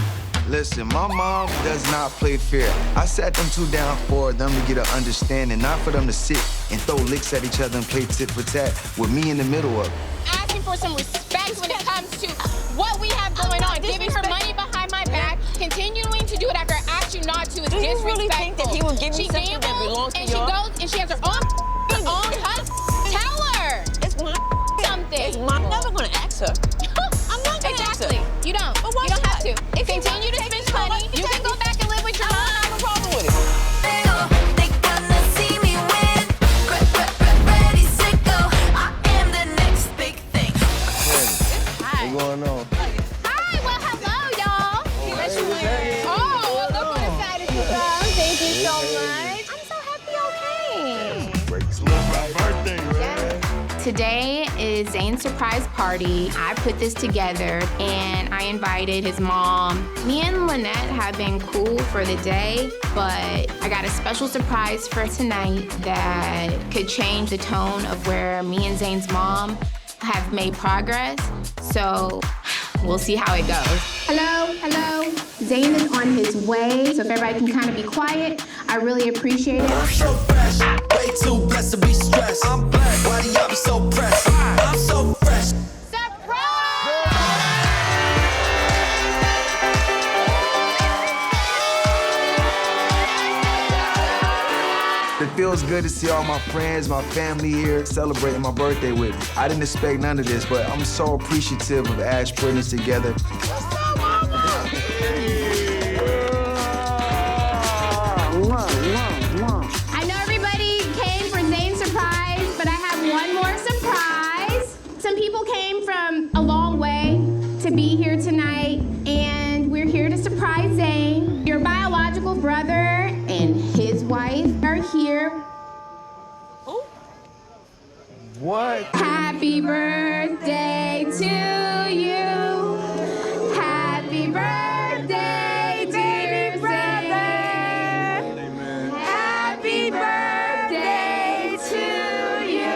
Listen, my mom does not play fair. I sat them 2 down for them to get an understanding, not for them to sit and throw licks at each other and play tit for tat with me in the middle of it. Asking for some respect when it comes to what we have going on. Giving her money behind my back, continuing to do it after I asked you not to is Do you disrespectful. really think that he would give you something that belongs to and she goes and she has her own husband. Tell her. It's my something. I'm never gonna ask her. I'm not gonna ask her. You don't. But why you don't have to. If Continue to spend money. You can go back and live with your mom. I have a problem with it. Today is Zane's surprise party. I put this together and I invited his mom. Me and Lynette have been cool for the day, but I got a special surprise for tonight that could change the tone of where me and Zane's mom have made progress. So we'll see how it goes. Hello, hello. Zane is on his way, so if everybody can kind of be quiet, I really appreciate it. I'm so fresh, way too blessed to be stressed. I'm black, why do y'all be so pressed? I'm so fresh. It feels good to see all my friends, my family here celebrating my birthday with me. I didn't expect none of this, but I'm so appreciative of Ash putting this together. I know everybody came for Zane's surprise, but I have one more surprise. Some people came from a long way to be here tonight, and we're here to surprise Zane. Your biological brother and his wife are here. What? Happy birthday to you. Happy birthday, dear brother. Happy birthday to you.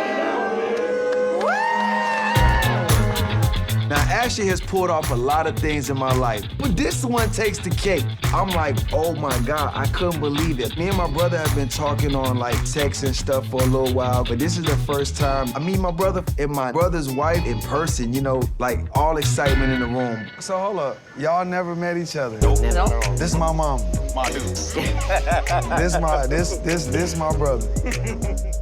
Now, Ashely has pulled off a lot of things in my life, but this one takes the cake. I'm like, oh my God, I couldn't believe it. Me and my brother have been talking on like text and stuff for a little while, but this is the first time I meet my brother and my brother's wife in person, you know, like all excitement in the room. So hold up, y'all never met each other? Nope. This is my mom. My dude. This my brother.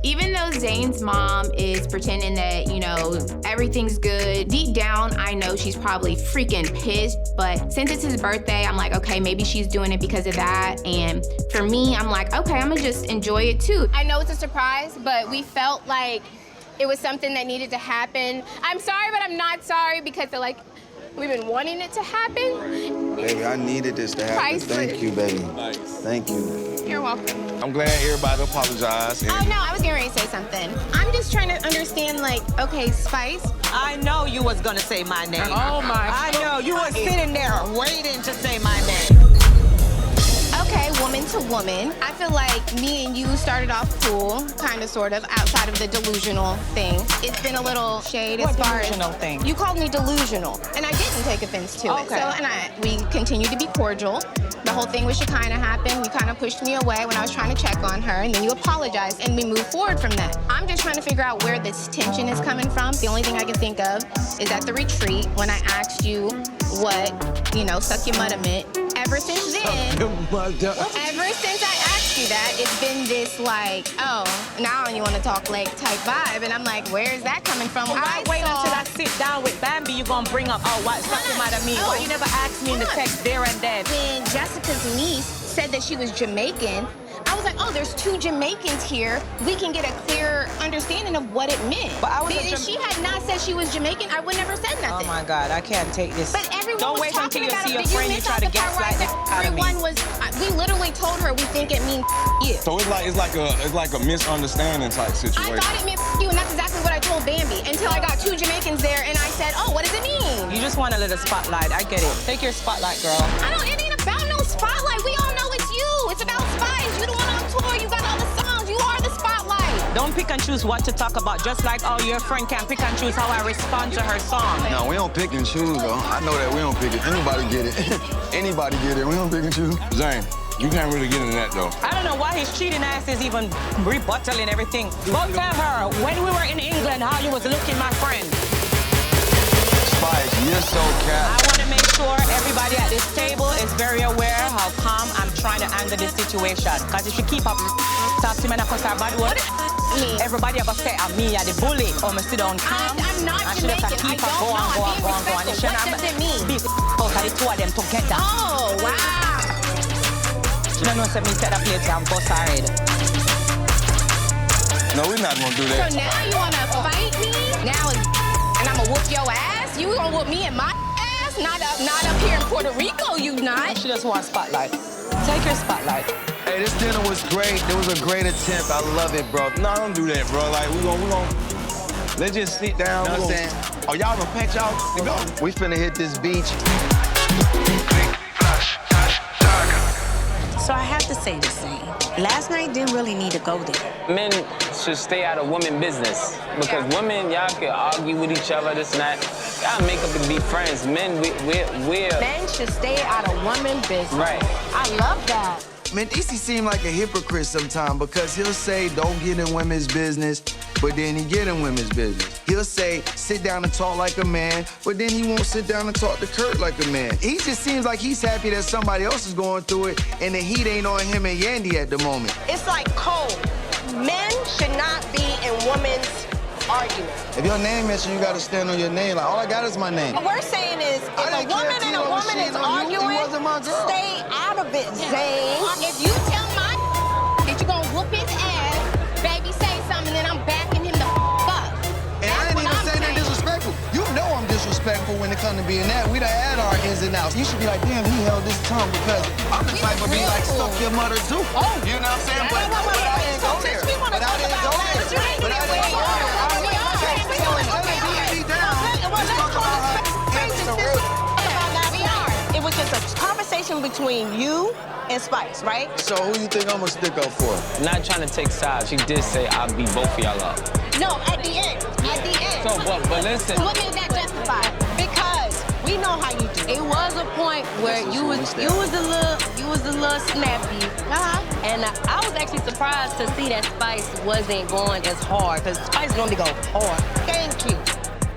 Even though Zane's mom is pretending that, you know, everything's good, deep down, I know she's probably freaking pissed, but since it's his birthday, I'm like, okay, maybe she's doing it because of that, and for me, I'm like, okay, I'm gonna just enjoy it too. I know it's a surprise, but we felt like it was something that needed to happen. I'm sorry, but I'm not sorry because we've been wanting it to happen. Baby, I needed this to happen. Priceless. Thank you, baby. Nice. Thank you. You're welcome. I'm glad everybody apologized. Oh no, I was getting ready to say something. I'm just trying to understand, like, okay, Spice. I know you was gonna say my name. Oh my. I know you was sitting there waiting to say my name. Okay, woman to woman. I feel like me and you started off cool, kind of, sort of, outside of the delusional thing. It's been a little shade as far as... delusional thing? You called me delusional, and I didn't take offense to it. So, and we continued to be cordial. The whole thing with Shekinah happened. You kind of pushed me away when I was trying to check on her, and then you apologized, and we moved forward from that. I'm just trying to figure out where this tension is coming from. The only thing I can think of is at the retreat when I asked you what, you know, suck your mudder meant. Ever since then, ever since I asked you that, it's been this like, oh, now you want to talk like type vibe, and I'm like, where is that coming from? Why wait until I sit down with Bambi? You gonna bring up, oh, what suck your mother mean? Why you never asked me in the text there and then? When Jessica's niece said that she was Jamaican, I was like, oh, there's two Jamaicans here. We can get a clear understanding of what it meant. But I was if she had not said she was Jamaican, I would never said nothing. Oh my God, I can't take this. But everyone Don't was wait talking until you about see it. your Did friend, you you try to gaslight the out of me. Everyone was, we literally told her we think it means you. So it's like a misunderstanding type situation. I thought it meant you, and that's exactly what I told Bambi until I got two Jamaicans there, and I said, oh, what does it mean? You just want a little spotlight. I get it. Take your spotlight, girl. It ain't about no spotlight. We all know it's you. It's about Spice. You the one on tour. You got all the songs. You are the spotlight. Don't pick and choose what to talk about, just like how your friend can pick and choose how I respond to her song. No, we don't pick and choose, though. I know that we don't pick it. Anybody get it. Anybody get it. We don't pick and choose. Zane, you can't really get into that, though. I don't know why his cheating ass is even rebuttaling everything. Go tell her, when we were in England, how you was looking, my friend. Spice, you're so I want to make sure everybody at this table is very aware how calm I'm trying to handle this situation. Because if you keep up talk to me and I cuss her bad word, everybody gonna say I'm me, I'm the bully. Or me sit down calm. I'm not I should Jamaican. just keep up, go on. What does it mean? Big out of the two of them together. Oh, wow. You don't know, say me set up here and bust her head. No, we're not gonna do that. So now you wanna fight me? Now and I'ma whoop your ass? You gonna whoop me and my ass? Not up here in Puerto Rico, you not. She just wants spotlight. Take your spotlight. Hey, this dinner was great. It was a great attempt. I love it, bro. No, don't do that, bro. Like, we Let's just sit down. You know what I'm saying? Oh, y'all gonna pack y'all to go? We finna hit this beach. So I have to say this thing. Last night didn't really need to go there. Men should stay out of women business because women, y'all can argue with each other, this and that. Y'all make up and be friends. Men, we're... Men should stay out of women business. Right. I love that. Man, DC seem like a hypocrite sometimes because he'll say, don't get in women's business, but then he get in women's business. He'll say, sit down and talk like a man, but then he won't sit down and talk to Kurt like a man. He just seems like he's happy that somebody else is going through it and the heat ain't on him and Yandy at the moment. It's like cold. Men should not be in women's arguments. If your name mentioned, you gotta stand on your name. Like, all I got is my name. What we're saying is, if a woman and a woman is arguing, stay out of it, Zane. If you tell my that you're gonna whoop his ass, baby, say something, then I'm backing him the up. And I ain't even saying that disrespectful. You know I'm disrespectful when it comes to being that. We done had our ins and outs. You should be like, damn, he held his tongue because I'm the type of be like, suck your mother too. Oh. You know what I'm saying? But I didn't go there. But I didn't go there. But I didn't go there. It was just a conversation between you and Spice, right? So who you think I'm gonna stick up for? Not trying to take sides. She did say I'll beat both of y'all up. No, at the end. At the end. So, but listen. What made that justified? Because we know how you do. It was a point where you was a little snappy. And I was actually surprised to see that Spice wasn't going as hard, because Spice normally go hard. Thank you.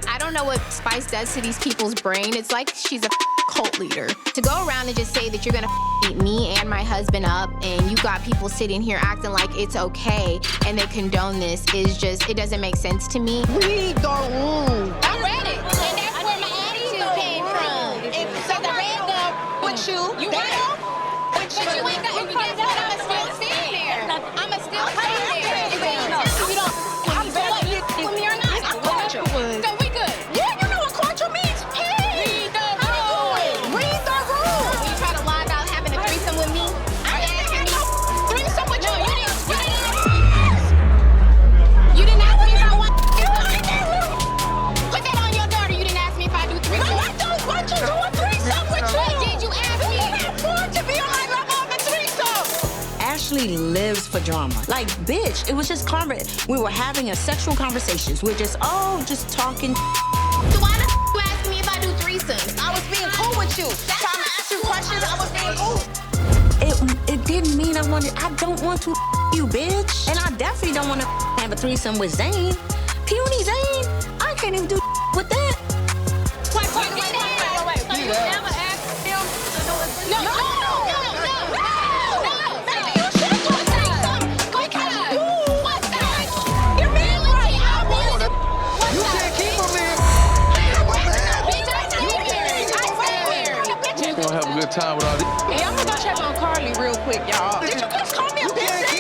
I don't know what Spice does to these people's brain. It's like she's a cult leader. To go around and just say that you're gonna beat me and my husband up, and you got people sitting here acting like it's okay and they condone this is just, it doesn't make sense to me. Read the room. I read it, and that's where my attitude came from. So the red girl with you, You right. But you ain't got, you guess what, I'ma still stand there. I'ma still stay there. You don't, I'm ready with me or not. I thought you would. So we good. Yeah, you know what cordial means? Hey, Read the room. Read the room. When you try to lie about having a threesome with me, I didn't have no threesome with you. You didn't ask me if I want. Put that on your daughter. You didn't ask me if I do threesome. No, I don't want you to do a threesome with you. But did you ask me? You can't afford to be on my level of a threesome. Ashley lives for drama. Like, bitch, it was just we were having a sexual conversations. We're just talking. So why the you ask me if I do threesomes? I was being cool with you. Trying to ask you questions, I was being cool. It didn't mean I don't want to you, bitch. And I definitely don't want to have a threesome with Zane. Puny Zane, I can't even do with that. Wait. So you never asked him to do it? No. Maybe you should do a threesome. Because you, you're being right. You can't keep him in. We're gonna have a good time with all this. Hey, I'm gonna go check on Karlie real quick, y'all. Did you just call me a bitch?